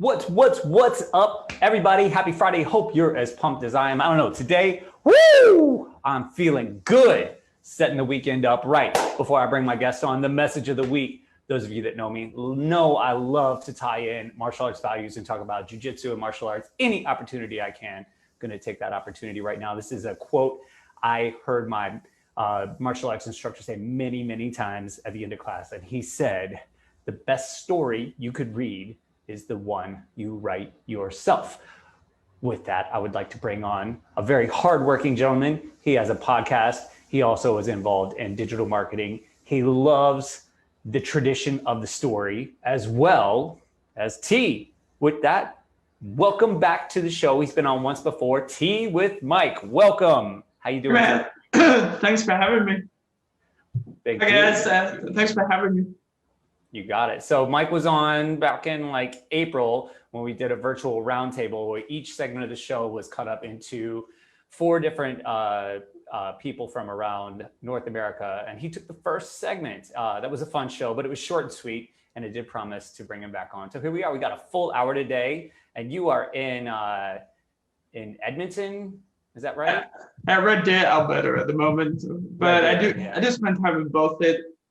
What's up, everybody? Happy Friday. Hope you're as pumped as I am. I don't know, today, woo! I'm feeling good. Setting the weekend up right before I bring my guest on. The message of the week. Those of you that know me know I love to tie in martial arts values and talk about jiu-jitsu and martial arts. Any opportunity I can. I'm going to take that opportunity right now. This is a quote I heard my martial arts instructor say many, many times at the end of class. And he said, the best story you could read is the one you write yourself. With that, I would like to bring on a very hardworking gentleman. He has a podcast. He also is involved in digital marketing. He loves the tradition of the story as well as T. With that, welcome back to the show. He's been on once before. Teawithmike, welcome. How you doing? Man, thanks for having me. Hi guys, thanks for having me. You got it. So Mike was on back in like April when we did a virtual roundtable where each segment of the show was cut up into 4 different people from around North America. And he took the first segment. That was a fun show, but it was short and sweet. And it did promise to bring him back on. So here we are. We got a full hour today. And you are in Edmonton. Is that right? At Red Deer, Alberta at the moment. But I do spend time in both.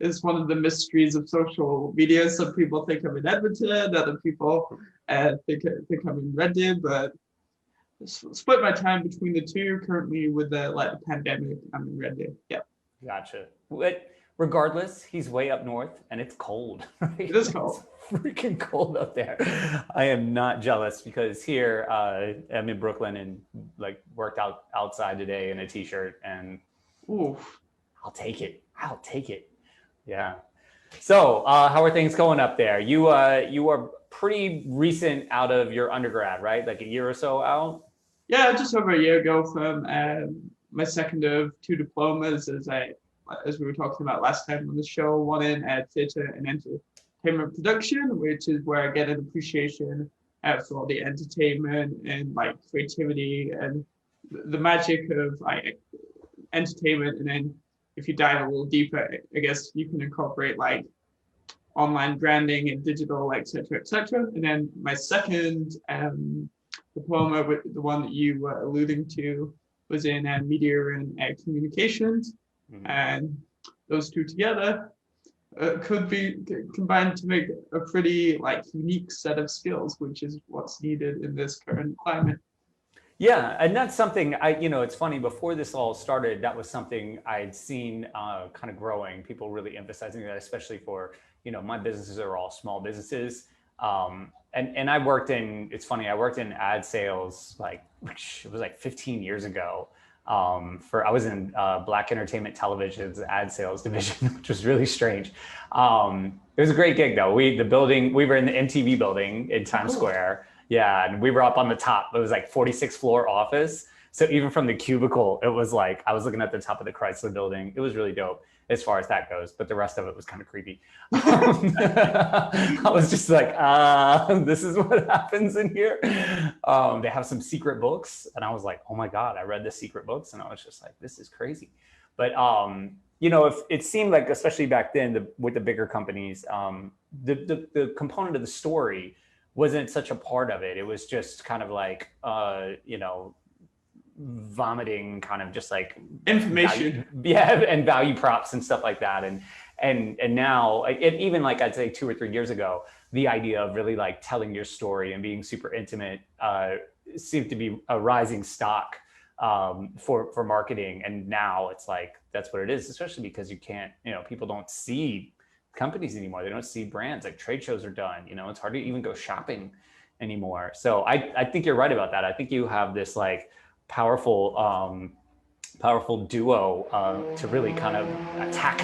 It's one of the mysteries of social media. Some people think I'm in Edmonton, other people think I'm in Red Deer, but split my time between the two. Currently with the pandemic, I'm in Red Deer. Yeah. Gotcha. But regardless, he's way up north and it's cold. Right? It is cold. It's freaking cold up there. I am not jealous because here I'm in Brooklyn and like worked out outside today in a t-shirt and oof. I'll take it. Yeah. So how are things going up there? You are pretty recent out of your undergrad, right? Like a year or so out? Yeah, just over a year ago from my second of 2 diplomas, as we were talking about last time on the show, one in theatre and entertainment production, which is where I get an appreciation for all the entertainment and like creativity and the magic of entertainment. And then if you dive a little deeper, I guess you can incorporate like online branding and digital, et cetera. And then my second diploma, with the one that you were alluding to, was in media and communications. Mm-hmm. And those two together could be combined to make a pretty like unique set of skills, which is what's needed in this current climate. Yeah, and that's something it's funny, before this all started, that was something I'd seen kind of growing, people really emphasizing that, especially for, my businesses are all small businesses. And I worked in ad sales, it was like 15 years ago. I was in Black Entertainment Television's ad sales division, which was really strange. It was a great gig though. We were in the MTV building in Times Square. Yeah, and we were up on the top. It was like 46th floor office. So even from the cubicle, it was like I was looking at the top of the Chrysler building. It was really dope as far as that goes, but the rest of it was kind of creepy. I was just like, this is what happens in here. They have some secret books. And I was like, oh my God, I read the secret books. And I was just like, this is crazy. But, if it seemed like, especially back then with the bigger companies, the component of the story wasn't such a part of it. It was just kind of like, vomiting kind of just like information. And value props and stuff like that. And now, even like I'd say 2 or 3 years ago, the idea of really like telling your story and being super intimate seemed to be a rising stock for marketing. And now it's like, that's what it is, especially because you can't, people don't see companies anymore. They don't see brands. Like trade shows are done, it's hard to even go shopping anymore. So I think you're right about that. I think you have this like powerful duo to really kind of attack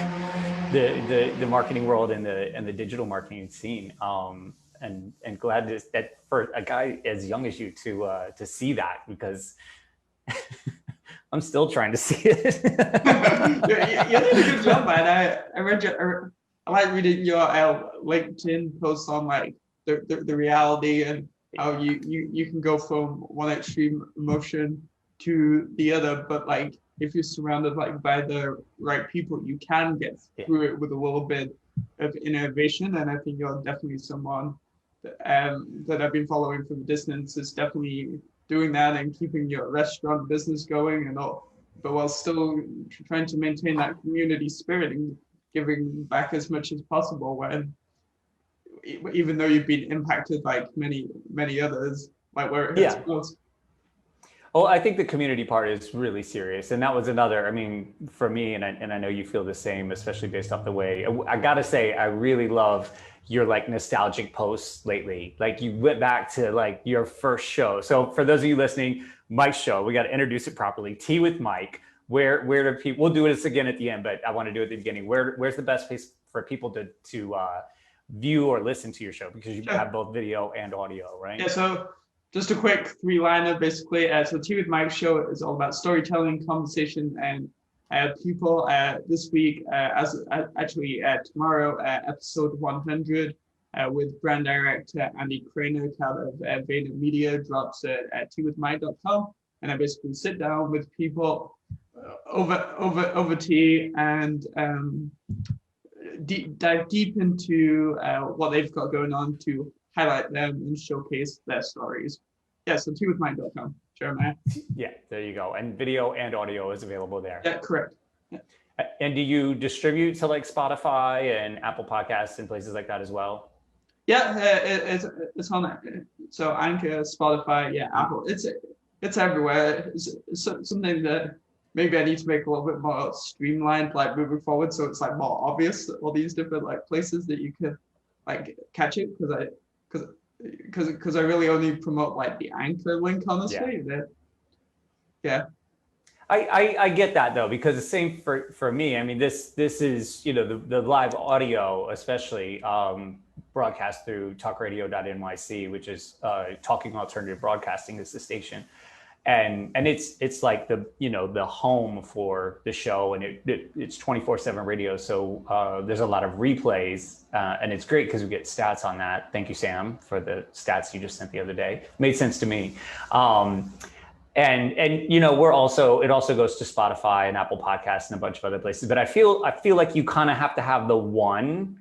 the marketing world and the digital marketing scene. And glad that for a guy as young as you to see that, because I'm still trying to see it. You did a good job, man. I like reading your LinkedIn posts on like the reality and how you can go from one extreme emotion to the other, but like if you're surrounded like by the right people, you can get through it with a little bit of innovation. And I think you're definitely someone that I've been following from a distance is definitely doing that and keeping your restaurant business going and all, but while still trying to maintain that community spirit and giving back as much as possible when, even though you've been impacted like many others, like where it hurts most. Well, I think the community part is really serious. And that was another, I mean, for me, and I know you feel the same, especially based off the way, I gotta say, I really love your like nostalgic posts lately. Like you went back to like your first show. So for those of you listening, Mike's show, we got to introduce it properly. Tea with Mike. Where do people, we'll do this again at the end, but I want to do it at the beginning. Where's the best place for people to view or listen to your show? Because you have both video and audio, right? Yeah, so just a quick three-liner, basically. So Tea with Mike show is all about storytelling, conversation, and people. This week, tomorrow, episode 100 with brand director Andy Craner out of Vayner Media drops at teawithmike.com, and I basically sit down with people over tea and dive deep into what they've got going on to highlight them and showcase their stories. Yeah, so teawithmike.com, Jeremiah. Yeah, there you go. And video and audio is available there. Yeah, correct. Yeah. And do you distribute to like Spotify and Apple Podcasts and places like that as well? Yeah, it's on so Anchor, Spotify, yeah, Apple. It's everywhere. It's something that maybe I need to make a little bit more streamlined, like moving forward, so it's like more obvious all these different like places that you can like catch it, because I really only promote like the Anchor link, honestly. Yeah. I get that though, because the same for me. I mean, this is, you know, the live audio, especially broadcast through talkradio.nyc, which is Talking Alternative Broadcasting is the station. And it's like the, you know, the home for the show, and it's 24/7 radio. So there's a lot of replays, and it's great because we get stats on that. Thank you, Sam, for the stats you just sent the other day. Made sense to me. And you know, it also goes to Spotify and Apple Podcasts and a bunch of other places. But I feel like you kind of have to have the one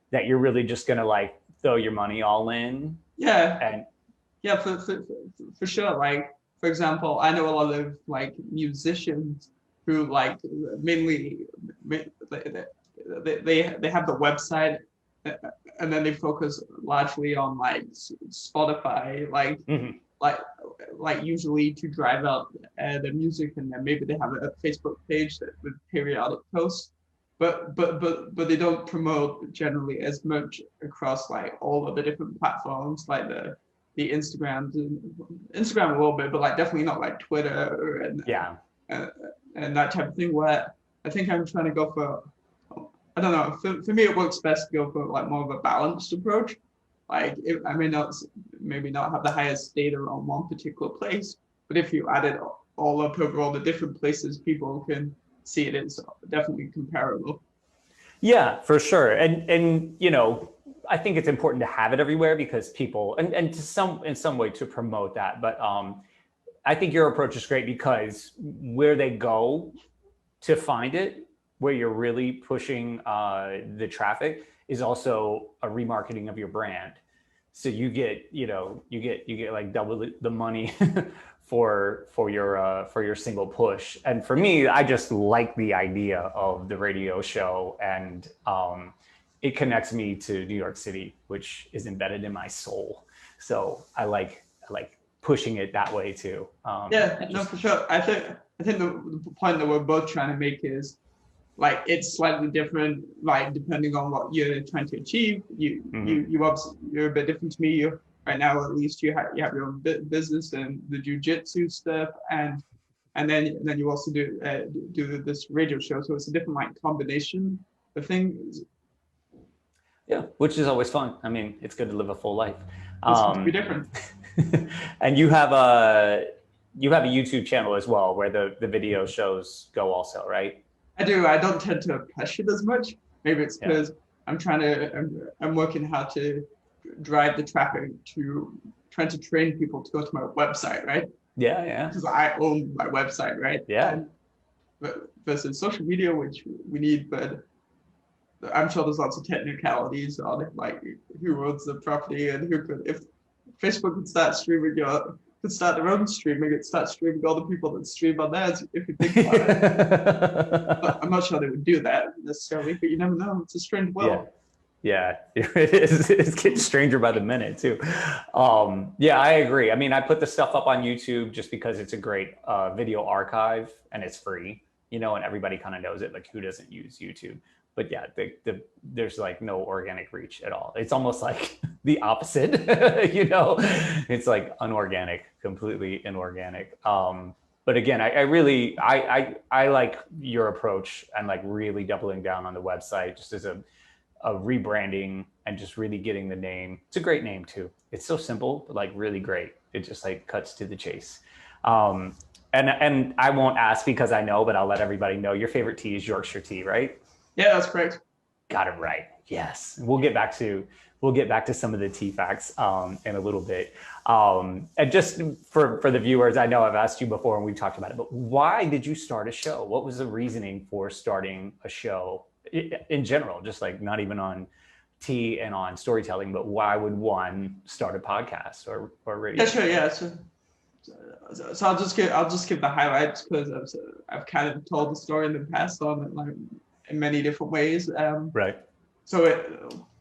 that you're really just gonna like throw your money all in. Yeah. And yeah, for sure. Like, for example, I know a lot of like musicians who like mainly they have the website, and then they focus largely on like Spotify, like. Mm-hmm. Like usually to drive out the music, and then maybe they have a Facebook page that with periodic posts, but they don't promote generally as much across like all of the different platforms, like the Instagram a little bit, but like definitely not like Twitter and that type of thing, where I think I'm trying to go for, I don't know, for me it works best to go for like more of a balanced approach. Like, I may maybe not have the highest data on one particular place, but if you add it all up over all the different places, people can see it. It's definitely comparable. Yeah, for sure. And you know, I think it's important to have it everywhere because people, and in some way to promote that. But I think your approach is great because where they go to find it, where you're really pushing the traffic, is also a remarketing of your brand. So you get like double the money for your single push. And for me, I just like the idea of the radio show, and it connects me to New York City, which is embedded in my soul. So I like pushing it that way too. For sure. I think the point that we're both trying to make is, like, it's slightly different, like depending on what you're trying to achieve. You obviously, you're a bit different to me. Right now, at least you have your own business and the jiu-jitsu stuff, and then you also do this radio show. So it's a different like combination of things. Yeah, which is always fun. I mean, it's good to live a full life. It's be different. And you have a YouTube channel as well, where the video shows go also, right? I do. I don't tend to push it as much. Maybe it's because I'm working how to drive the traffic to trying to train people to go to my website, right? Yeah. Because I own my website, right? Yeah. But versus social media, which we need, but I'm sure there's lots of technicalities on it, like who owns the property and who could, if Facebook could start could start their own streaming, it'd start streaming all the people that stream on theirs, if you think about it. But I'm not sure they would do that necessarily, but you never know. It's a strange world. Yeah, it is. It's getting stranger by the minute too. Yeah, I agree. I mean, I put the stuff up on YouTube just because it's a great video archive and it's free, and everybody kind of knows it. Like, who doesn't use YouTube? But yeah, there's like no organic reach at all. It's almost like the opposite, It's like unorganic, completely inorganic. But again, I like your approach and like really doubling down on the website just as a rebranding and just really getting the name. It's a great name too. It's so simple, but like really great. It just like cuts to the chase. And I won't ask because I know, but I'll let everybody know your favorite tea is Yorkshire tea, right? Yeah, that's correct. Got it right. Yes. We'll get back to some of the tea facts in a little bit. And just for the viewers, I know I've asked you before and we've talked about it, but why did you start a show? What was the reasoning for starting a show in general, just like not even on tea and on storytelling, but why would one start a podcast or radio? Yeah, sure. Yeah. So I'll just give the highlights because I've kind of told the story in the past on it, like in many different ways. Right. So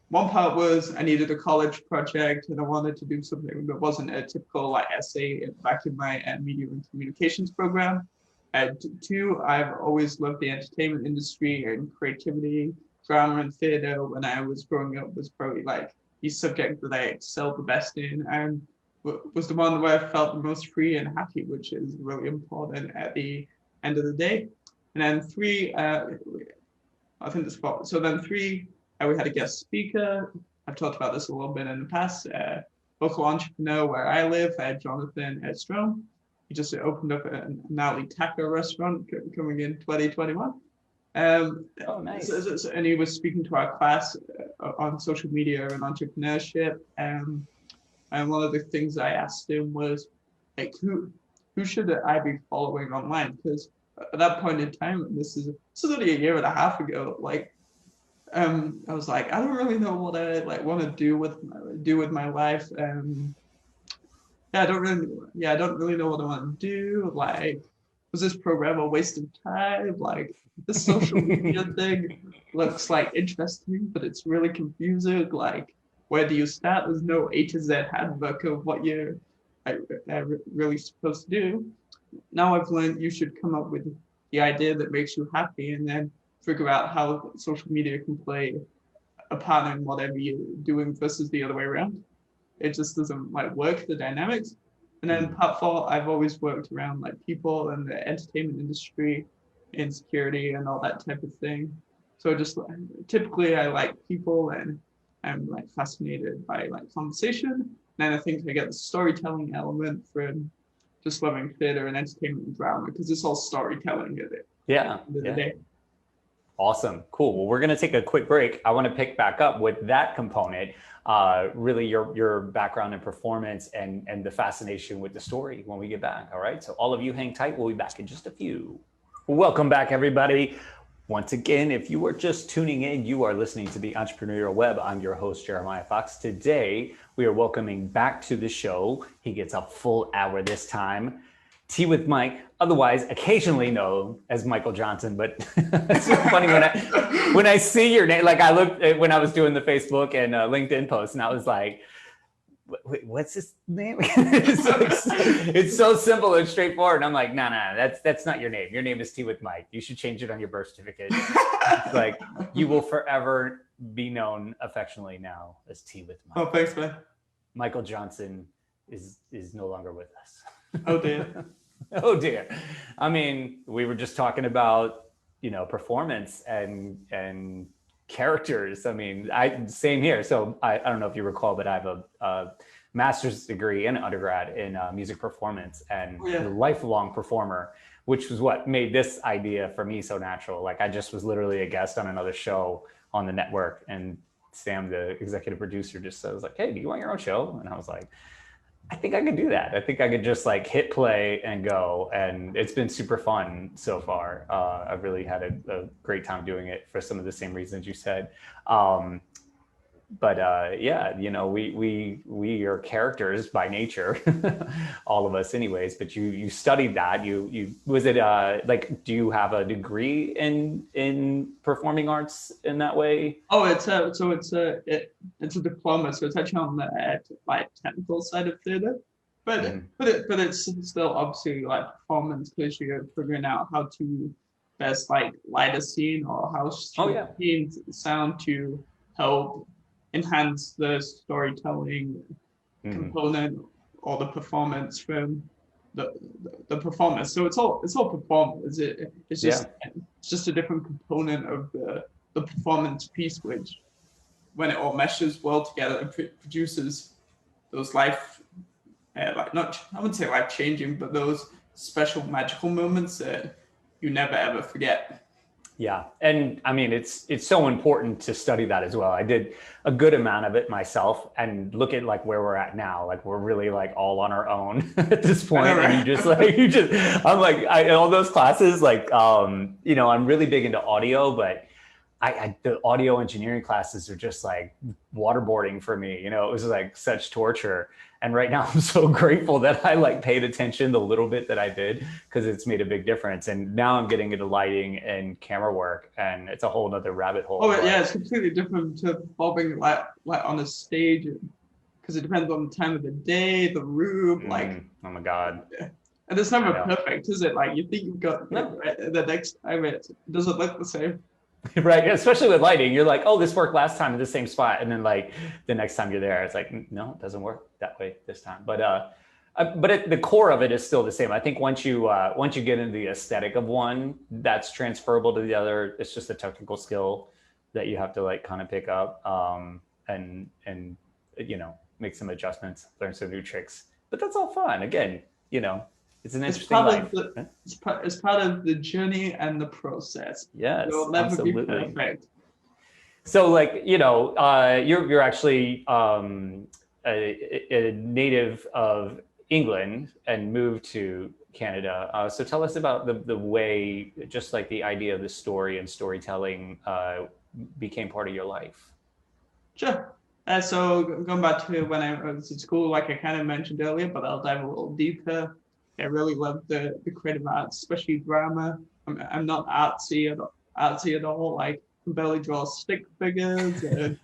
one part was I needed a college project and I wanted to do something that wasn't a typical like essay back in my media and communications program. Two, I've always loved the entertainment industry and creativity. Drama and theater when I was growing up was probably like the subject that I excelled the best in and was the one where I felt the most free and happy, which is really important at the end of the day. And then three, I think the spot. So then three, we had a guest speaker. I've talked about this a little bit in the past. Local entrepreneur where I live, Jonathan Strome. He just opened up an Natalie taco restaurant coming in 2021. Oh, nice. And he was speaking to our class on social media and entrepreneurship. And one of the things I asked him was, like, who should I be following online? Because at that point in time, and this is only a year and a half ago, like, I was like, I don't really know what I like want to do with my life. I don't really know what I want to do. Like, was this program a waste of time? Like, this social media thing looks like interesting, but it's really confusing. Like, where do you start? There's no A to Z handbook of what you're really supposed to do. Now I've learned you should come up with the idea that makes you happy and then figure out how social media can play a part in whatever you're doing versus the other way around. It just doesn't like work, the dynamics. And then part four, I've always worked around like people and the entertainment industry, insecurity and all that type of thing. So just typically I like people and I'm like fascinated by like conversation. And I think I get the storytelling element from just loving theater and entertainment and drama because it's all storytelling at it. Yeah. At the end of the day. Awesome. Cool. Well, we're going to take a quick break. I want to pick back up with that component, really your background and performance and the fascination with the story when we get back. All right. So all of you hang tight. We'll be back in just a few. Welcome back, everybody. Once again, if you are just tuning in, you are listening to the Entrepreneurial Web. I'm your host, Jeremiah Fox. Today, we are welcoming back to the show. He gets a full hour this time. Tea with Mike, otherwise occasionally known as Michael Johnson, but it's so funny when I see your name, like I looked at when I was doing the Facebook and LinkedIn posts and I was like, wait, what's his name? it's so simple and straightforward. And I'm like, no, that's not your name. Your name is Teawithmike. You should change it on your birth certificate. It's like, you will forever be known affectionately now as Teawithmike. Oh, thanks, man. Michael Johnson is no longer with us. Oh, dear. Oh, dear. I mean, we were just talking about, performance and characters. I mean, same here. So I don't know if you recall, but I have a master's degree and undergrad in music performance and a lifelong performer, which was what made this idea for me so natural. Like I just was literally a guest on another show on the network and Sam, the executive producer, just said, like, hey, do you want your own show? And I was like, I think I could do that. I think I could just like hit play and go, and it's been super fun so far. I've really had a great time doing it for some of the same reasons you said. Um, but yeah, you know, we are characters by nature, all of us, anyways. But you studied that. You was it like? Do you have a degree in performing arts in that way? Oh, it's a diploma, so it's actually on the like technical side of theater, Mhm. but it's still obviously like performance because you're figuring out how to best like light a scene or how Oh should yeah. scenes sound to help enhance the storytelling Mhm. component or the performance from the performance. So it's all performance. It's Yeah. just a different component of the performance piece, which when it all meshes well together, it produces those life like not I wouldn't say life changing, but those special magical moments that you never ever forget. Yeah. And I mean, it's so important to study that as well. I did a good amount of it myself, and look at like where we're at now. Like we're really like all on our own at this I know, point. And right? I'm like, all those classes, like, you know, I'm really big into audio, but the audio engineering classes are just like waterboarding for me. You know, it was like such torture. And right now I'm so grateful that I like paid attention the little bit that I did, because it's made a big difference. And now I'm getting into lighting and camera work, and it's a whole nother rabbit hole. Oh yeah, But it's completely different to performing like on a stage because it depends on the time of the day, the room, like. oh my God, And it's I never know. perfect, is it? Like you think you've got it No. right, the next time it doesn't look the same. Right. Especially with lighting, you're like, oh, this worked last time in the same spot. And then like the next time you're there, it's like, no, it doesn't work that way this time. But the core of it is still the same. I think once you get into the aesthetic of one, that's transferable to the other. It's just a technical skill that you have to like kind of pick up, and you know, make some adjustments, learn some new tricks. But that's all fun. Again, you know, it's an It's interesting part of life. the it's part of the journey and the process. It Yes, will never be absolutely. perfect. So, like, you know, you're actually a native of England and moved to Canada. So tell us about the way, just like the idea of the story and storytelling became part of your life. Sure. So going back to when I was at school, like I kind of mentioned earlier, but I'll dive a little deeper. I really love the creative arts, especially drama. I'm not artsy at all. Like I can barely draw stick figures I'm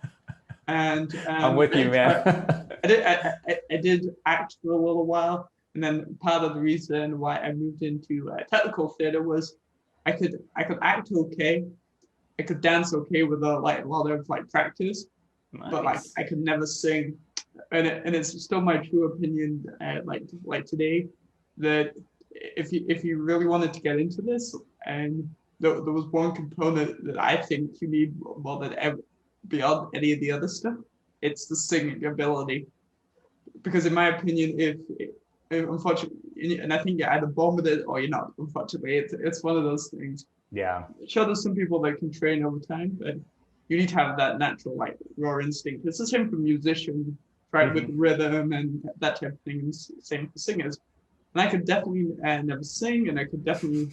and with you, man. I did act for a little while, and then part of the reason why I moved into technical theater was I could act okay, I could dance okay with a lot of like practice, but like Nice. I could never sing, and it's still my true opinion, like today, that if you really wanted to get into this, and there was one component that I think you need more than ever beyond any of the other stuff, it's the singing ability. Because in my opinion, if unfortunately, and I think you're either born with it or you're not. Unfortunately, it's one of those things. Yeah. Sure, there's some people that can train over time, but you need to have that natural like raw instinct. It's the same for musicians, right? With Hmm. rhythm and that type of thing. And same for singers. And I could definitely never sing, and I could definitely.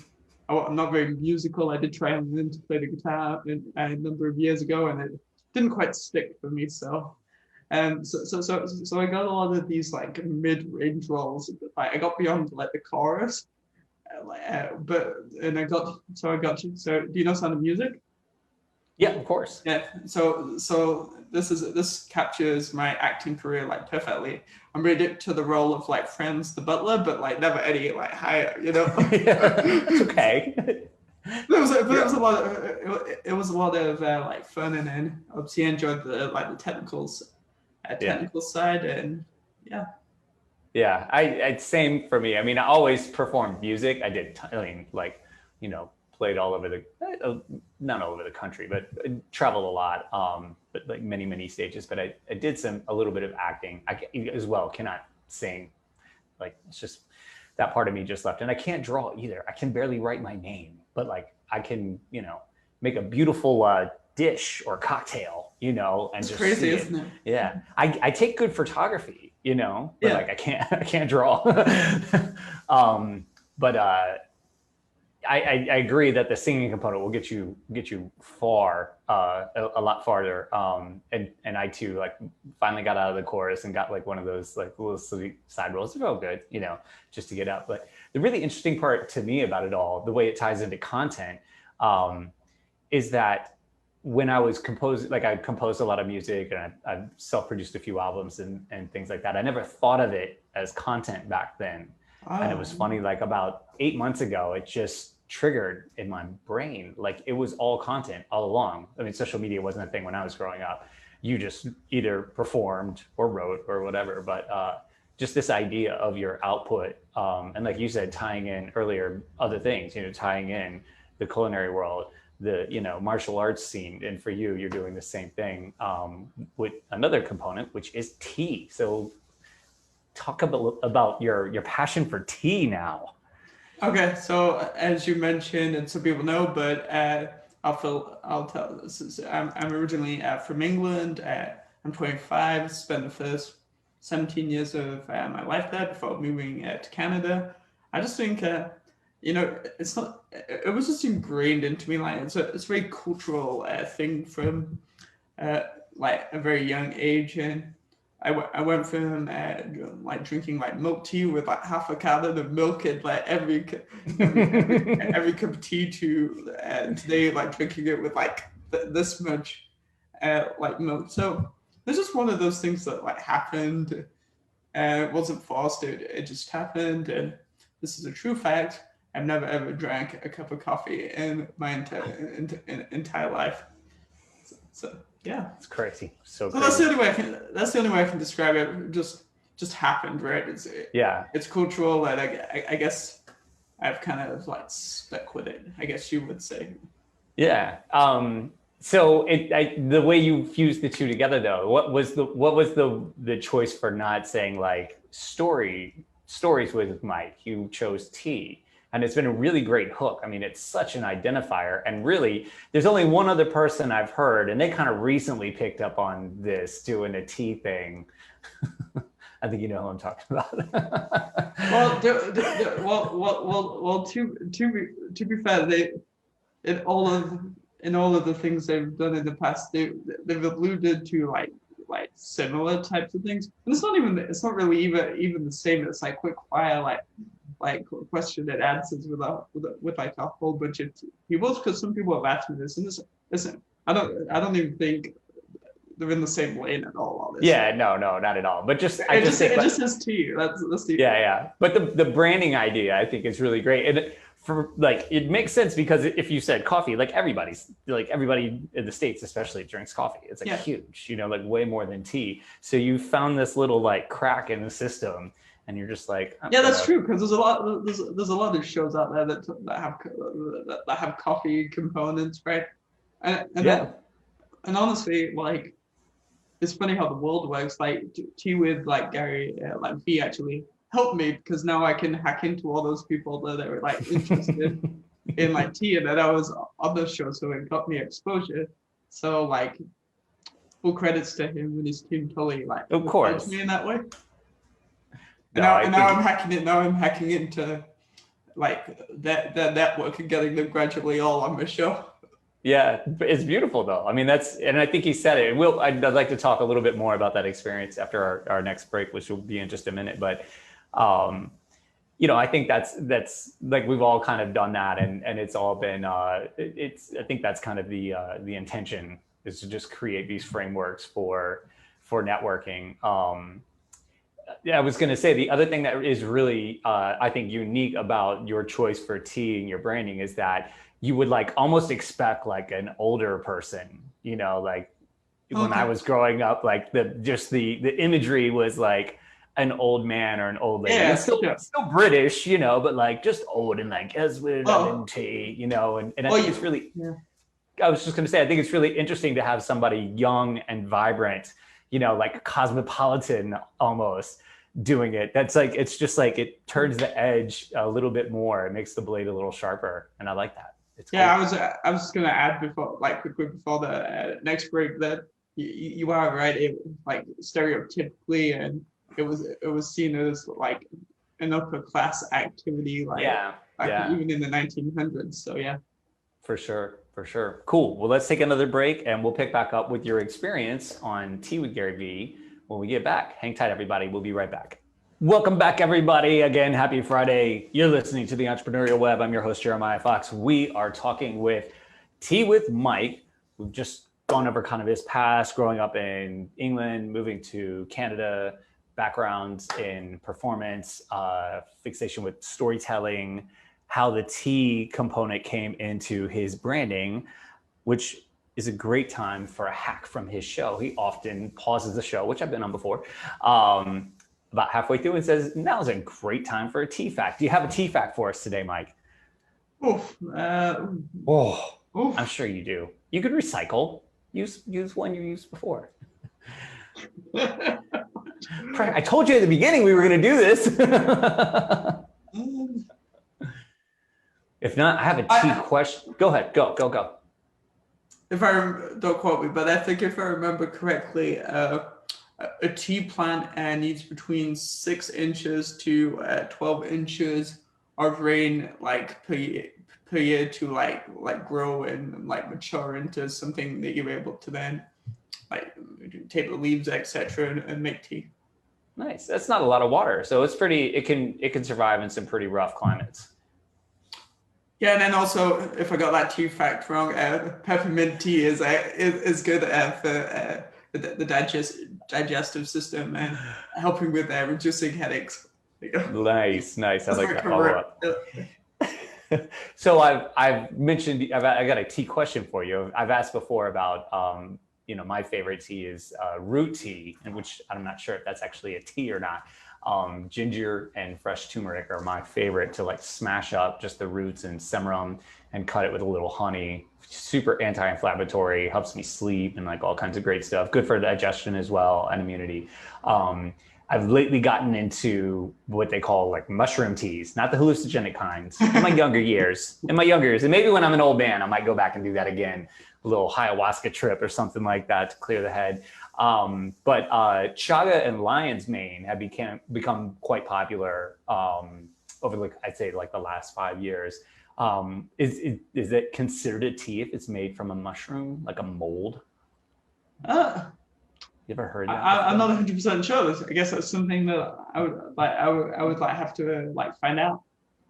I'm not very musical. I did try and learn to play the guitar a number of years ago, and it didn't quite stick for me. So I got a lot of these like mid-range roles. Like I got beyond like the chorus, but and I got to. So do you know Sound of Music? Yeah, of course. Yeah. So this captures my acting career like perfectly. I'm ready to the role of like Friends the butler, but like never any like higher, you know. Yeah, it's okay. There Yeah. was a lot of it was a lot of like fun, and then obviously I enjoyed the like the Yeah. technical side, and yeah. Yeah, I same for me. I mean, I always performed music. I mean, like, you know, played all over not all over the country, but I traveled a lot. But like many stages. But I did a little bit of acting. As well cannot sing. Like it's just that part of me just left, and I can't draw either. I can barely write my name, but like I can, you know, make a beautiful dish or cocktail, you know, and It's just crazy, see isn't it. it? Yeah, I take good photography. but Yeah. like I can't draw. But I agree that the singing component will get you far, a lot farther. And I too like finally got out of the chorus and got like one of those like little silly side rolls. It felt good, just to get up. But the really interesting part to me about it all, the way it ties into content, is that when I was composing, like I composed a lot of music and I've self-produced a few albums and things like that. I never thought of it as content back then. And it was funny, like about 8 months ago, it just triggered in my brain. Like it was all content all along. I mean, social media wasn't a thing when I was growing up. You just either performed or wrote or whatever, but just this idea of your output. And like you said, tying in earlier other things, tying in the culinary world, the martial arts scene, and for you, you're doing the same thing with another component, which is tea. So talk about your passion for tea now. Okay, so as you mentioned, and some people know, but I'll tell this. I'm originally from England. I'm 25. Spent the first 17 years of my life there before moving to Canada. I just think it's not. It was just ingrained into me. Like it's a very cultural thing from like a very young age, and I went from like drinking like milk tea with like half a gallon of milk and like every cup of tea to today like drinking it with like this much like milk. So it's just one of those things that like happened. It wasn't forced. It just happened, and this is a true fact. I've never ever drank a cup of coffee in my entire life. So yeah, it's crazy. So crazy. That's the only way I can describe it. It just happened, right? It's cultural, and I guess I've kind of like stuck with it, I guess you would say. Yeah. So the way you fused the two together, though, what was the choice for not saying like stories with Mike? You chose tea. And it's been a really great hook. I mean, it's such an identifier. And really, there's only one other person I've heard, and they kind of recently picked up on this, doing a tea thing. I think you know who I'm talking about. Well, to be fair, in all of the things they've done in the past, they've alluded to like similar types of things. And it's not really even the same. It's like quick fire like question and answers with like a whole bunch of people, because some people have asked me this, and listen, I don't even think they're in the same lane at all. Yeah, no, not at all. But just it just says tea. That's tea. Yeah. But the branding idea, I think, is really great, and it makes sense, because if you said coffee, like everybody in the States especially drinks coffee. It's like huge, like way more than tea. So you found this little like crack in the system. And you're just like, that's true, because there's a lot of shows out there that have coffee components, right? And honestly, like, it's funny how the world works. Like Tea with like Gary, like V actually helped me, because now I can hack into all those people that are like interested in like tea, and that I was on the show, so it got me exposure. So like, full credits to him and his team totally like of course helped me in that way. Now I'm hacking it. Now I'm hacking into like that network and getting them gradually all on my show. Yeah, it's beautiful though. I mean, and I think he said it. I'd like to talk a little bit more about that experience after our next break, which will be in just a minute. But I think that's like we've all kind of done that, and it's all been. I think that's kind of the intention, is to just create these frameworks for networking. I was going to say, the other thing that is really, I think, unique about your choice for tea and your branding is that you would like almost expect like an older person, like when I was growing up, like the imagery was like an old man or an old lady. Yeah, it's still British, but like just old and like Esmond and tea, and I think it's really, I was just going to say, I think it's really interesting to have somebody young and vibrant, like cosmopolitan almost, doing it. That's like, it's just like, it turns the edge a little bit more. It makes the blade a little sharper. And I like that. It's cool. I was just going to add quickly before the next break that you are right. It like stereotypically and it was seen as like an upper class activity, like even in the 1900s. So yeah. For sure, for sure. Cool. Well, let's take another break and we'll pick back up with your experience on Tea with Gary Vee when we get back. Hang tight, everybody. We'll be right back. Welcome back, everybody. Again, happy Friday. You're listening to the Entrepreneurial Web. I'm your host, Jeremiah Fox. We are talking with Teawithmike. We've just gone over kind of his past, growing up in England, moving to Canada, backgrounds in performance, fixation with storytelling, how the tea component came into his branding, which is a great time for a hack from his show. He often pauses the show, which I've been on before, about halfway through and says, now's a great time for a tea fact. Do you have a tea fact for us today, Mike? Oof. Oof. I'm sure you do. You could recycle. Use one you used before. I told you at the beginning we were going to do this. If not, I have a tea question. Go ahead. Go. If I don't quote me, but I think if I remember correctly, a tea plant needs between 6 inches to 12 inches of rain, like per year to like grow and like mature into something that you're able to then like take the leaves, etc., and make tea. Nice. That's not a lot of water, so it's pretty. It can survive in some pretty rough climates. Yeah, and then also, if I got that tea fact wrong, peppermint tea is good for the digestive system and helping with reducing headaches. Nice. I like that follow-up. So I've mentioned, I got a tea question for you. I've asked before about, my favorite tea is root tea, and which I'm not sure if that's actually a tea or not. Ginger and fresh turmeric are my favorite to like smash up just the roots and simmer them and cut it with a little honey. Super anti-inflammatory, helps me sleep and like all kinds of great stuff. Good for digestion as well and immunity. I've lately gotten into what they call like mushroom teas, not the hallucinogenic kinds. In my younger years, and maybe when I'm an old man, I might go back and do that again. A little ayahuasca trip or something like that to clear the head. But chaga and lion's mane have become quite popular over I'd say like the last 5 years. Is it considered a tea if it's made from a mushroom, like a mold? You ever heard that? I'm not 100% sure. I guess that's something that I would have to find out.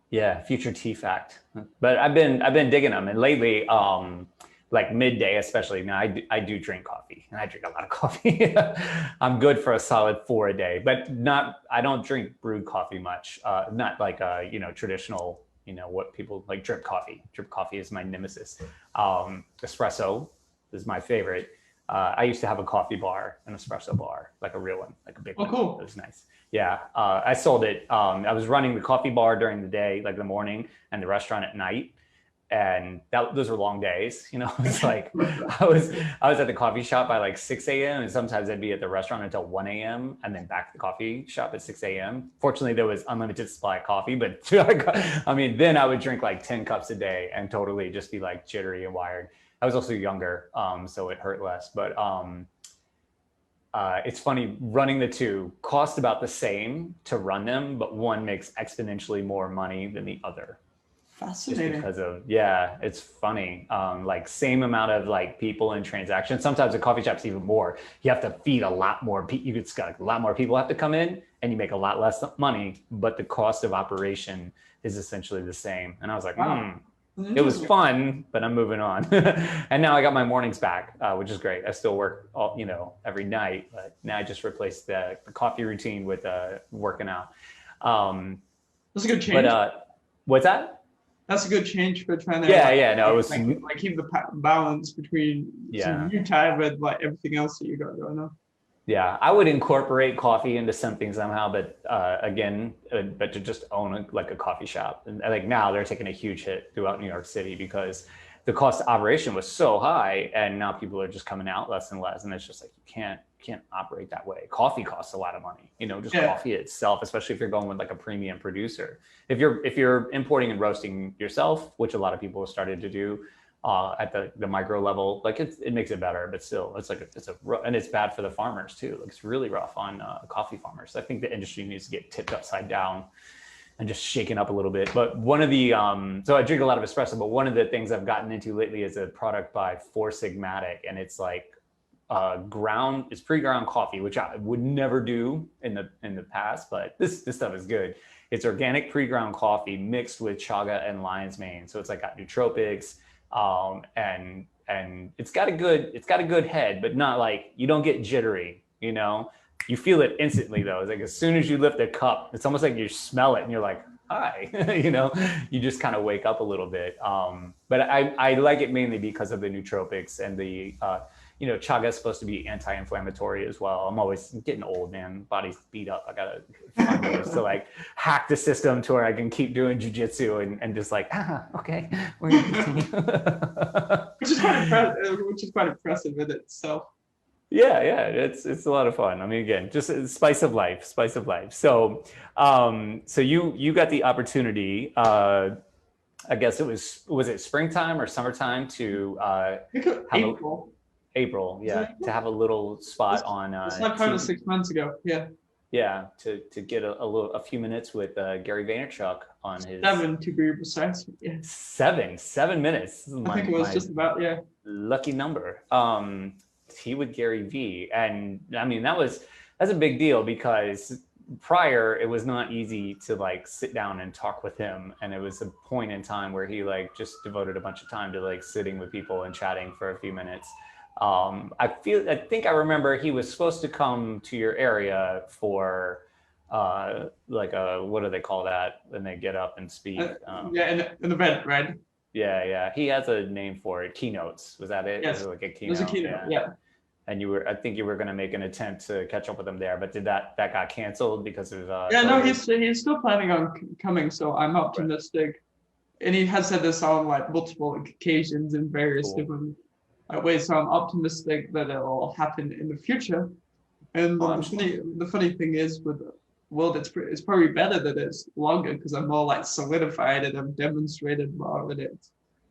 Yeah, future tea fact. But I've been digging them, and lately, like midday especially. Now I do drink coffee, and I drink a lot of coffee. I'm good for a solid 4 a day, but I don't drink brewed coffee much. Not like traditional, what people like drip coffee. Drip coffee is my nemesis. Espresso is my favorite. I used to have a coffee bar, an espresso bar, like a real one, like a big one. Cool. It was nice. Yeah, I sold it. I was running the coffee bar during the day, like the morning, and the restaurant at night. And those were long days, It's like I was at the coffee shop by like 6 a.m. and sometimes I'd be at the restaurant until 1 a.m. and then back to the coffee shop at 6 a.m. Fortunately, there was unlimited supply of coffee, but then I would drink like 10 cups a day and totally just be like jittery and wired. I was also younger, so it hurt less. But it's funny, running the two cost about the same to run them, but one makes exponentially more money than the other. Fascinating. Just because of, it's funny. Like same amount of like people and transactions. Sometimes the coffee shop's even more. You have to feed a lot more people. It's got a lot more people have to come in and you make a lot less money, but the cost of operation is essentially the same. And I was like, it was fun, but I'm moving on. And now I got my mornings back, which is great. I still work every night, but now I just replaced the coffee routine with working out. That's a good change. But what's that? That's a good change for trying to it was keep the balance between your time and like everything else that you got going on. Yeah, I would incorporate coffee into something somehow, but but to just own a coffee shop. And like now they're taking a huge hit throughout New York City because the cost of operation was so high, and now people are just coming out less and less, and it's just like you can't operate that way. Coffee costs a lot of money, coffee itself, especially if you're going with like a premium producer. If you're importing and roasting yourself, which a lot of people have started to do, at the micro level. Like it makes it better, but still, it's like and it's bad for the farmers too. Like it's really rough on coffee farmers. I think the industry needs to get tipped upside down and just shaken up a little bit. But one of the so I drink a lot of espresso, but one of the things I've gotten into lately is a product by Four Sigmatic, and it's like it's pre-ground coffee, which I would never do in the past, but this stuff is good. It's organic pre-ground coffee mixed with chaga and lion's mane, so it's like got nootropics, and it's got a good head, but not like, you don't get jittery, you know. You feel it instantly though. It's like as soon as you lift a cup, it's almost like you smell it and you're like, hi, you know, you just kind of wake up a little bit. But I like it mainly because of the nootropics and the you know, chaga is supposed to be anti-inflammatory as well. I'm always getting old, man. Body's beat up. I gotta find ways to like hack the system to where I can keep doing jujitsu and just like, okay, we're gonna continue. which is quite impressive in itself. Yeah, it's a lot of fun. I mean, again, just a spice of life. So, so you got the opportunity. I guess was it springtime or summertime to have April, yeah, to have a little spot on. It's like kind of 6 months ago, yeah. Yeah, to get a few minutes with Gary Vaynerchuk on his 7 to be precise. Yeah. 7 minutes. I think it was just about, yeah. Lucky number. Tea with Gary V, and I mean that's a big deal because prior it was not easy to like sit down and talk with him, and it was a point in time where he like just devoted a bunch of time to like sitting with people and chatting for a few minutes. I think I remember he was supposed to come to your area for like what do they call that when they get up and speak? Yeah, in the revered. Yeah. He has a name for it. Keynotes. Was that it? Yes. Was it like a keynote? It was a keynote, yeah. And I think you were going to make an attempt to catch up with him there, but that got canceled because of yeah, no, he's still planning on coming, so I'm optimistic. Right. And he has said this on like multiple occasions in various different ways, so I'm optimistic that it'll happen in the future. And the funny thing is with the world, it's probably better that it's longer because I'm more like solidified and I've demonstrated more of it.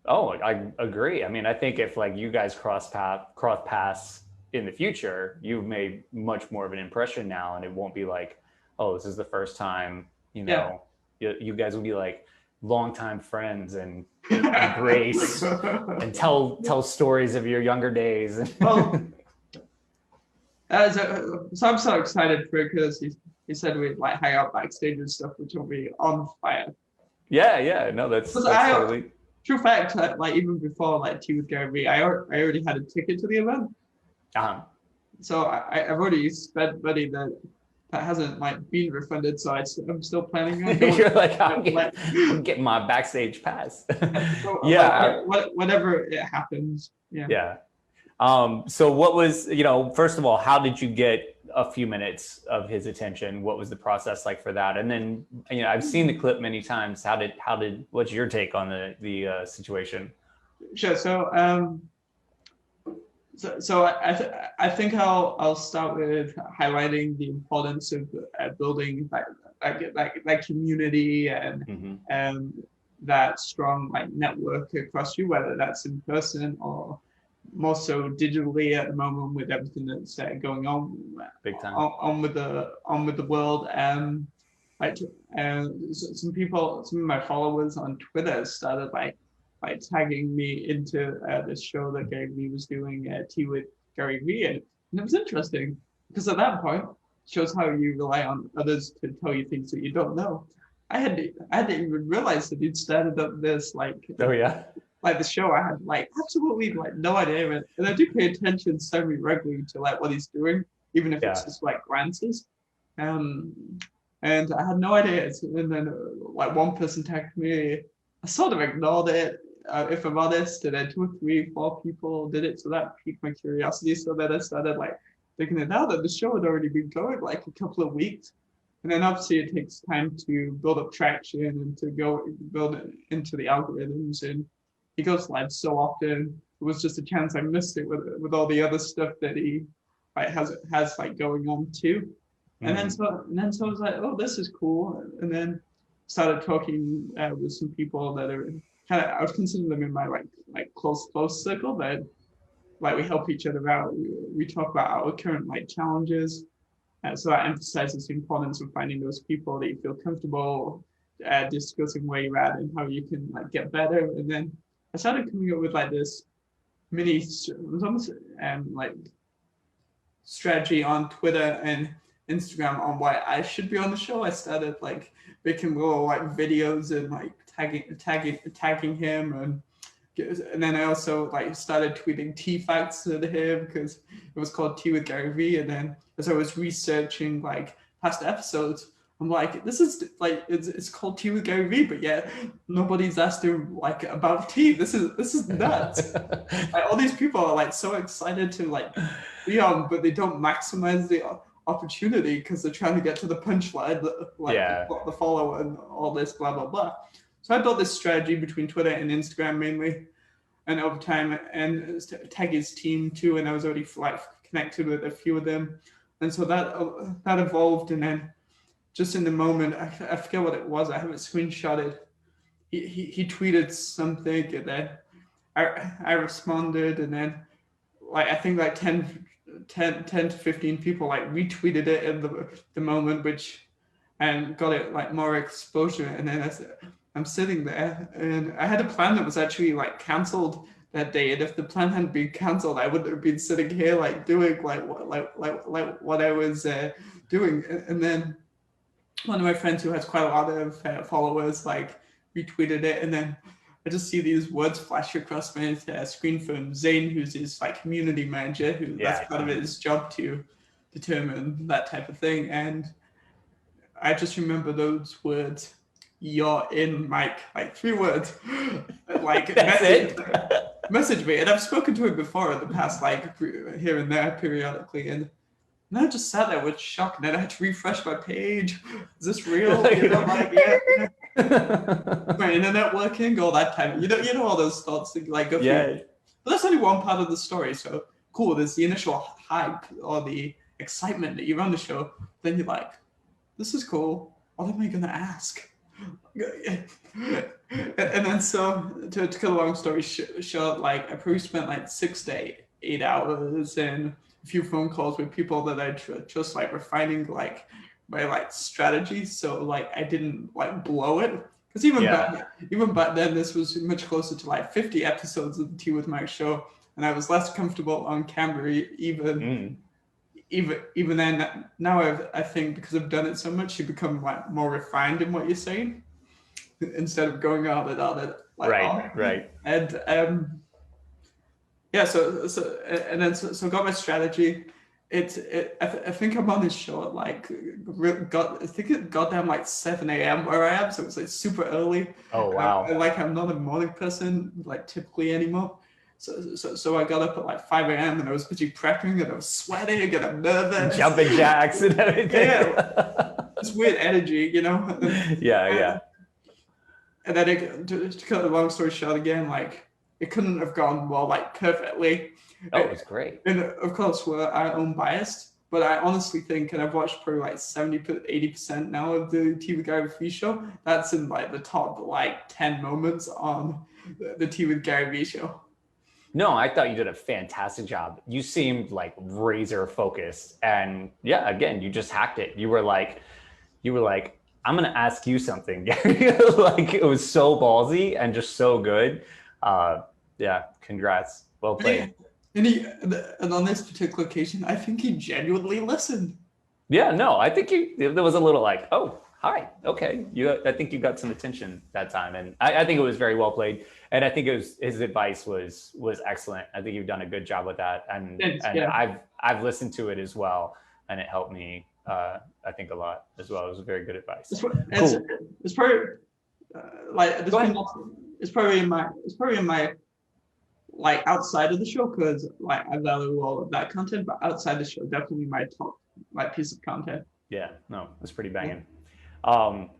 Oh, I agree. I mean, I think if like you guys cross paths in the future, you've made much more of an impression now, and it won't be like, oh, this is the first time, you know, you guys will be like longtime friends and embrace and tell stories of your younger days. Well, so I'm so excited for it because he said we'd like hang out backstage and stuff, which will be on fire. Yeah, no, that's totally. True fact, like even before like Tea with Gary V, I already had a ticket to the event. So I've already spent money that hasn't like been refunded, so I'm still planning on going. You're like, I'm getting my backstage pass. So, yeah, whenever it happens. Yeah. So what was, first of all, how did you get a few minutes of his attention? What was the process like for that? And then, I've seen the clip many times. What's your take on the situation? Sure. So I think I'll start with highlighting the importance of building that community and that strong like network across you, whether that's in person or more so digitally at the moment with everything that's going on. Big time. on with the world. Some of my followers on Twitter started by tagging me into this show that Gary V was doing, Tea with Gary V, and it was interesting because at that point it shows how you rely on others to tell you things that you don't know. I hadn't even realized that he'd started up this the show. I had absolutely no idea, and I do pay attention semi-regularly to what he's doing, even if it's just glances. And I had no idea. And then one person tagged me. I sort of ignored it, if I'm honest, and then 2 or 3, 4 people did it, so that piqued my curiosity. So then I started thinking it out that the show had already been going a couple of weeks, and then obviously it takes time to build up traction and to build it into the algorithms. And he goes live so often. It was just a chance I missed it with all the other stuff that he has going on too. And then so I was like, oh, this is cool. And then started talking with some people that are I would consider them in my like close circle that like we help each other out. We talk about our current like challenges. So that emphasizes the importance of finding those people that you feel comfortable discussing where you're at and how you can like get better. And then I started coming up with like this mini, it was almost like strategy on Twitter and Instagram on why I should be on the show. I started like making little like videos and like tagging him, and then I also like started tweeting tea facts at him because it was called Tea with Gary V. And then as I was researching like past episodes, I'm like, this is like it's called Tea with Gary V, but yet nobody's asked him like about tea. This is nuts. Like, all these people are like so excited to like be on, but they don't maximize the opportunity because they're trying to get to the punchline, like the follow and all this blah blah blah. So I built this strategy between Twitter and Instagram mainly, and over time, and tag his team too. And I was already like connected with a few of them, and so that evolved. And then just in the moment, I forget what it was. I have it screenshotted. He tweeted something, and then I responded, and then like I think like 10 to 15 people like retweeted it in the moment, which and got it like more exposure. And then I'm sitting there, and I had a plan that was actually like cancelled that day. And if the plan hadn't been cancelled, I wouldn't have been sitting here like doing like what I was doing. And then one of my friends who has quite a lot of followers like retweeted it, and then I just see these words flash across my screen from Zane, who's his like community manager, who that's part of his job to determine that type of thing. And I just remember those words, "You're in, Mike," like 3 words. Like message me. And I've spoken to him before in the past, like here and there periodically. And I just sat there with shock, and then I had to refresh my page. Is this real? You know, like, yeah. My internet working, all that time. You know all those thoughts that like go through. But that's only one part of the story. So cool. There's the initial hype or the excitement that you're on the show. Then you're like, this is cool. What am I gonna ask? And then so to cut a long story short, like I probably spent like 6 to 8 hours and a few phone calls with people that I just like refining like my like strategy, so like I didn't like blow it, because even back then this was much closer to like 50 episodes of the Tea with Mike show, and I was less comfortable on camera even then. Now I think because I've done it so much, you become like more refined in what you're saying instead of going on it like right. And so got my strategy. I think I'm on this show at like I think it got down like 7 a.m. where I am, so it's like super early. Oh wow! I'm not a morning person like typically anymore. So I got up at like 5 a.m. and I was busy prepping, and I was sweating and I'm nervous, jumping jacks and everything. It's weird energy, you know. And then to cut the long story short again, like it couldn't have gone well, like perfectly. Oh, it was great. And of course, we're our own biased, but I honestly think, and I've watched probably like 70-80% now of the Tea with Gary V show, that's in like the top like 10 moments on the Tea with Gary V show. No, I thought you did a fantastic job. You seemed like razor focused, and yeah, again, you just hacked it. You were like, I'm gonna ask you something, Gary. Like it was so ballsy and just so good. Yeah, congrats. Well played. And on this particular occasion, I think he genuinely listened. Yeah, no, I think there was a little like, oh, hi, okay. I think you got some attention that time, and I think it was very well played. And I think his advice was excellent. I think you've done a good job with that, and I've listened to it as well, and it helped me. I think a lot as well. It was very good advice. It's probably like it's probably in my like outside of the show, because like I value all of that content, but outside the show, definitely my top like piece of content. Yeah, no, it's pretty banging.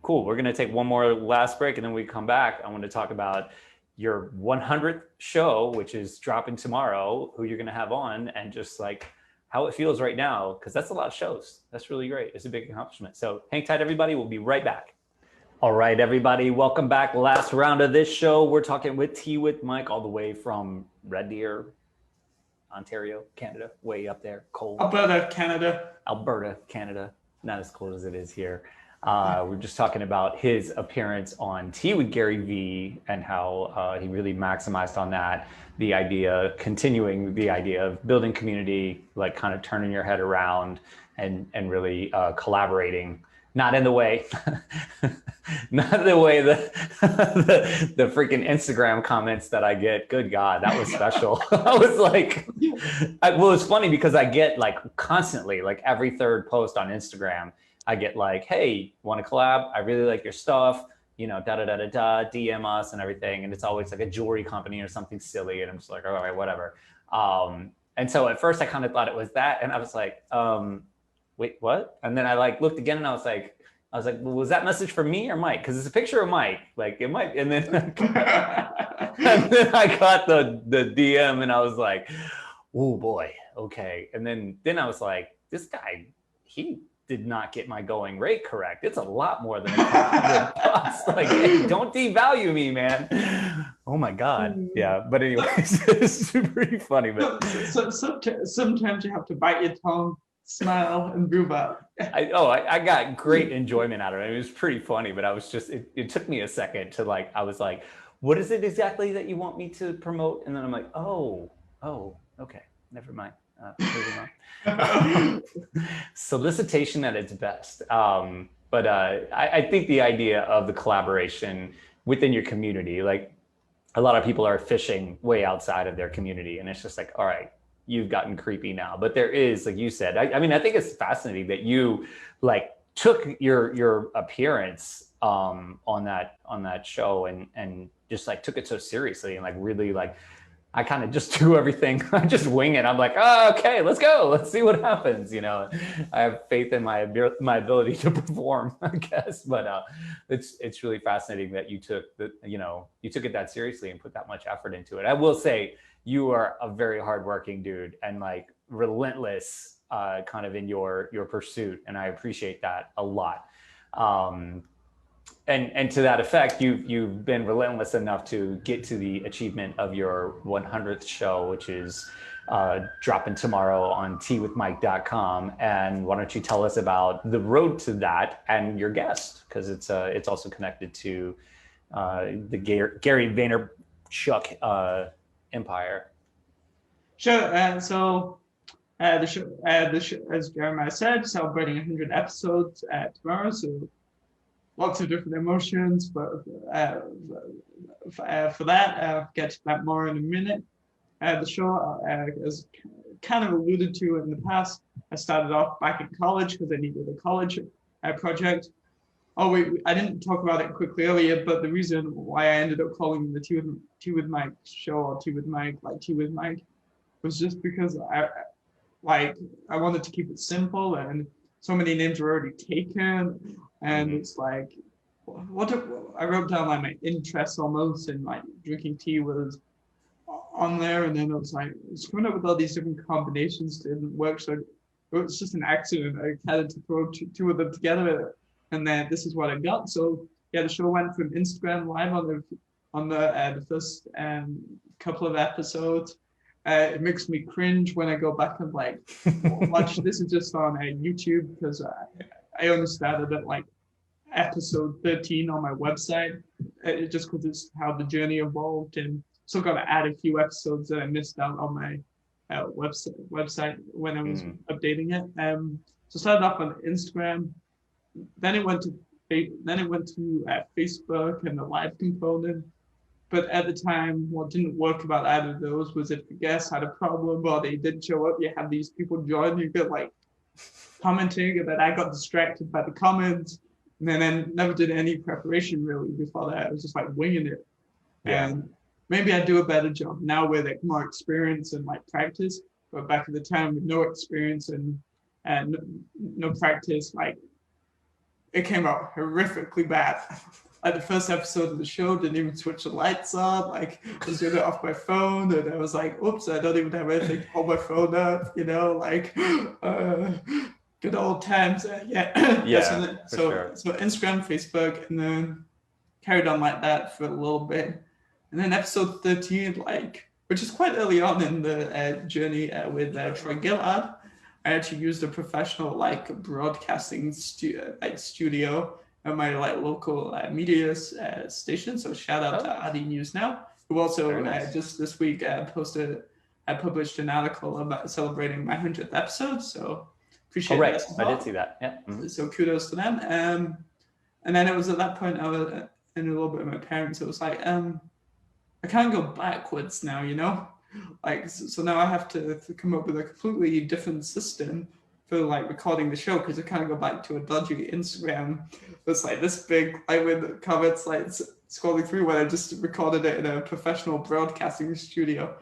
Cool. We're gonna take one more last break, and then we come back. I want to talk about your 100th show, which is dropping tomorrow, who you're gonna have on, and just like how it feels right now, because that's a lot of shows. That's really great. It's a big accomplishment. So hang tight, everybody. We'll be right back. All right, everybody, welcome back. Last round of this show. We're talking with Teawithmike all the way from Red Deer, Ontario, Canada, way up there, cold. Alberta, Canada. Not as cold as it is here. We're just talking about his appearance on Tea with Gary Vee and how he really maximized on that. The idea, continuing the idea of building community, like kind of turning your head around and really collaborating. Not in the way, not the way the freaking Instagram comments that I get. Good God, that was special. I was like, well, it's funny because I get like constantly, like every third post on Instagram, I get like, hey, want to collab? I really like your stuff. You know, DM us and everything. And it's always like a jewelry company or something silly. And I'm just like, all right, whatever. And so at first I kind of thought it was that. And I was like, wait, what? And then I like looked again and I was like, well, was that message for me or Mike? Because it's a picture of Mike. Like it might, and then, and then I got the DM and I was like, oh boy, okay. And then I was like, this guy, he did not get my going rate correct. It's a lot more than $100. Like, hey, don't devalue me, man. Oh my God. Yeah. But anyways, it's pretty funny. But sometimes you have to bite your tongue, smile, and move up. I got great enjoyment out of it. It was pretty funny, but I was just, it took me a second to like, I was like, what is it exactly that you want me to promote? And then I'm like, oh, okay, never mind. Moving on. Solicitation at its best. But I think the idea of the collaboration within your community, like a lot of people are fishing way outside of their community. And it's just like, all right, you've gotten creepy now. But there is, like you said, I mean, I think it's fascinating that you like took your appearance on that show and just like took it so seriously and like really like, I kind of just do everything. I just wing it. I'm like, oh, okay, let's go. Let's see what happens. You know, I have faith in my ability to perform, I guess. But it's really fascinating that you took it that seriously and put that much effort into it. I will say you are a very hardworking dude and like relentless kind of in your pursuit. And I appreciate that a lot. And to that effect, you've been relentless enough to get to the achievement of your 100th show, which is dropping tomorrow on teawithmike.com. And why don't you tell us about the road to that and your guest, because it's also connected to the Gary Vaynerchuk empire. Sure. So the show, as Jeremiah said, celebrating 100 episodes tomorrow. So lots of different emotions, but for that, I'll get to that more in a minute. The show, as kind of alluded to in the past, I started off back in college because I needed a college project. Oh wait, I didn't talk about it quickly earlier, but the reason why I ended up calling the Tea with Mike show or Tea with Mike, like Tea with Mike, was just because I wanted to keep it simple and so many names were already taken. And it's like, I wrote down like my interests almost, and like drinking tea was on there. And then it was like, it's coming up with all these different combinations didn't work. So it was just an accident. I had to throw two of them together, and then this is what I got. So yeah, the show went from Instagram live on the first couple of episodes. It makes me cringe when I go back and like watch. This is just on YouTube because I only started at like episode 13 on my website, just because it's how the journey evolved, and still got to add a few episodes that I missed out on my website when I was updating it. So started off on Instagram, then it went to Facebook and the live component. But at the time, what didn't work about either of those was if the guests had a problem or they didn't show up, you had these people join, you get like commenting, and then I got distracted by the comments, and then I never did any preparation really before that. I was just like winging it. Yeah. And maybe I do a better job now with like more experience and like practice, but back at the time with no experience and no practice, like it came out horrifically bad. Like the first episode of the show didn't even switch the lights on. Like I was doing it off my phone, and I was like, "Oops, I don't even have anything to hold my phone up." You know, like Good old times. Yeah, for sure. So Instagram, Facebook, and then carried on like that for a little bit. And then episode 13, like, which is quite early on in the journey with Troy Gillard, I actually used a professional like broadcasting studio at my like local media station. So shout out to RD News Now, who also nice. just this week I published an article about celebrating my 100th episode. So appreciate that. I did see that. Yeah. Mm-hmm. So kudos to them. And then it was at that point I was in a little bit of my parents. It was like, I can't go backwards now, you know? Like, so now I have to come up with a completely different system for like recording the show, because I can't go back to a dodgy Instagram that's like this big, like with comments like scrolling through, when I just recorded it in a professional broadcasting studio.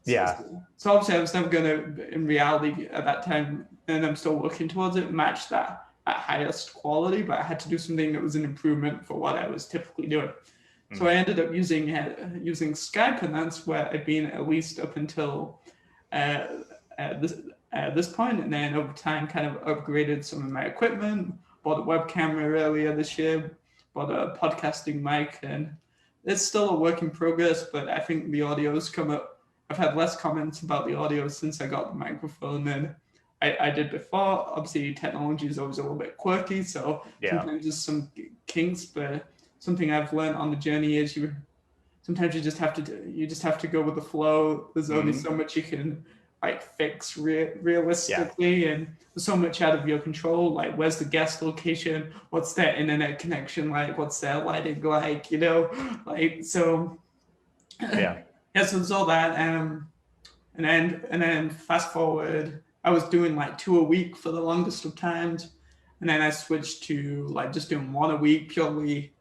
So obviously I was never going to, in reality at that time, and I'm still working towards it, match that at highest quality, but I had to do something that was an improvement for what I was typically doing. So I ended up using Skype, and that's where I've been at least up until this point. And then over time, kind of upgraded some of my equipment, bought a webcam earlier this year, bought a podcasting mic, and it's still a work in progress, but I think the audio's come up. I've had less comments about the audio since I got the microphone than I did before. Obviously, technology is always a little bit quirky, so sometimes there's some kinks, but something I've learned on the journey is sometimes you just have to go with the flow. There's only so much you can like fix realistically, and there's so much out of your control. Like, where's the guest location? What's their internet connection like? What's their lighting like? You know, like so. So there's all that, and then fast forward, I was doing like 2 a week for the longest of times, and then I switched to like just doing 1 a week purely.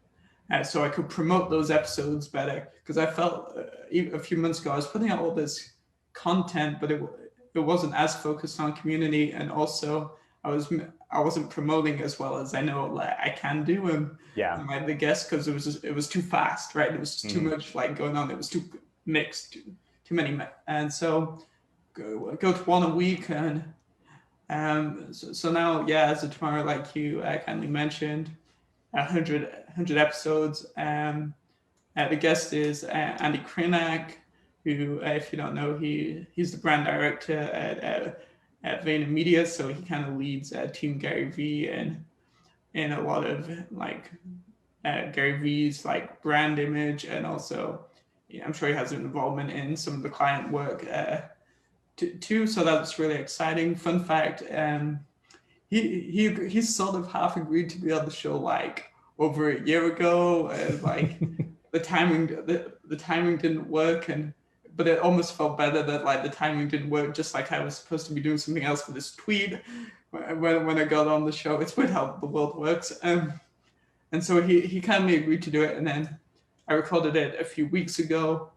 So I could promote those episodes better, because I felt a few months ago I was putting out all this content, but it wasn't as focused on community, and also I wasn't promoting as well as I know like I can do, and like the guests, because it was too fast, right? It was just too much like going on. It was too mixed, too many, and so go to 1 a week, and so now as of tomorrow, like you kindly mentioned, 100 episodes. The guest is Andy Krenak, who, if you don't know, he's the brand director at VaynerMedia, so he kind of leads Team Gary V and in a lot of like Gary V's like brand image, and also I'm sure he has an involvement in some of the client work too. So that's really exciting. Fun fact. He sort of half agreed to be on the show like over a year ago, and like the timing didn't work, but it almost felt better that like the timing didn't work, just like I was supposed to be doing something else for this tweet when I got on the show. It's weird how the world works, and so he kindly agreed to do it, and then I recorded it a few weeks ago,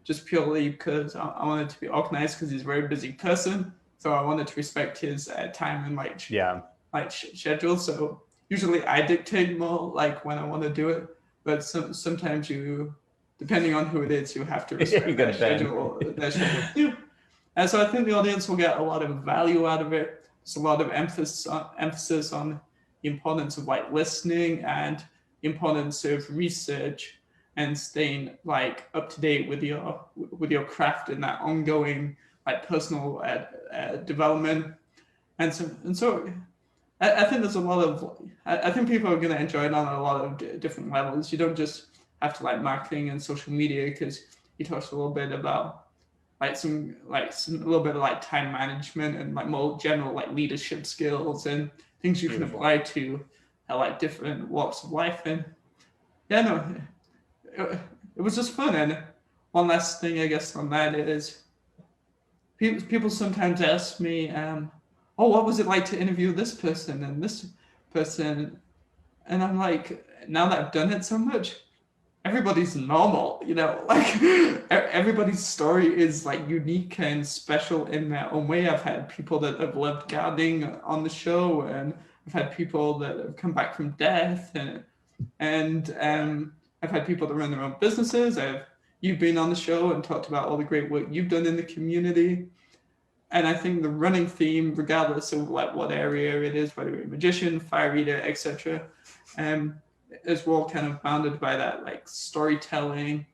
just purely because I wanted to be organized, because he's a very busy person. So I wanted to respect his time and schedule. So usually I dictate more like when I want to do it, but sometimes you, depending on who it is, you have to respect their schedule too. And so I think the audience will get a lot of value out of it. There's a lot of emphasis on the importance of like listening, and the importance of research, and staying like up to date with your craft and that ongoing like personal development, and so I think there's a lot of I think people are going to enjoy it on a lot of different levels. You don't just have to like marketing and social media, because he talks a little bit about some a little bit of like time management and like more general like leadership skills and things you can apply to like different walks of life. And it was just fun. And one last thing I guess on that is, people sometimes ask me, what was it like to interview this person and this person? And I'm like, now that I've done it so much, everybody's normal, you know, like everybody's story is like unique and special in their own way. I've had people that have loved gardening on the show, and I've had people that have come back from death, and I've had people that run their own businesses. You've been on the show and talked about all the great work you've done in the community. And I think the running theme, regardless of what area it is, whether you're a magician, fire eater, etc., is all kind of bounded by that like storytelling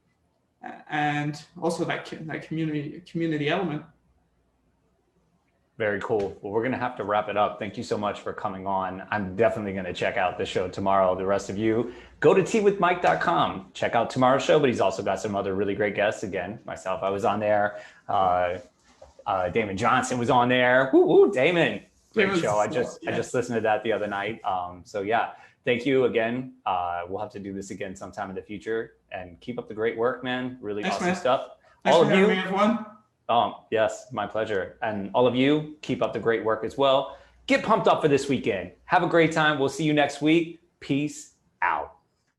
and also that community element. Very cool. Well, we're going to have to wrap it up. Thank you so much for coming on. I'm definitely going to check out the show tomorrow. The rest of you, go to teawithmike.com. Check out tomorrow's show, but he's also got some other really great guests. Again, myself, I was on there. Damon Johnson was on there. Woo, woo, Damon. Great show. I just listened to that the other night. So yeah, thank you again. We'll have to do this again sometime in the future, and keep up the great work, man. Really awesome stuff. All of you. Everyone. Yes, my pleasure. And all of you, keep up the great work as well. Get pumped up for this weekend. Have a great time. We'll see you next week. Peace out.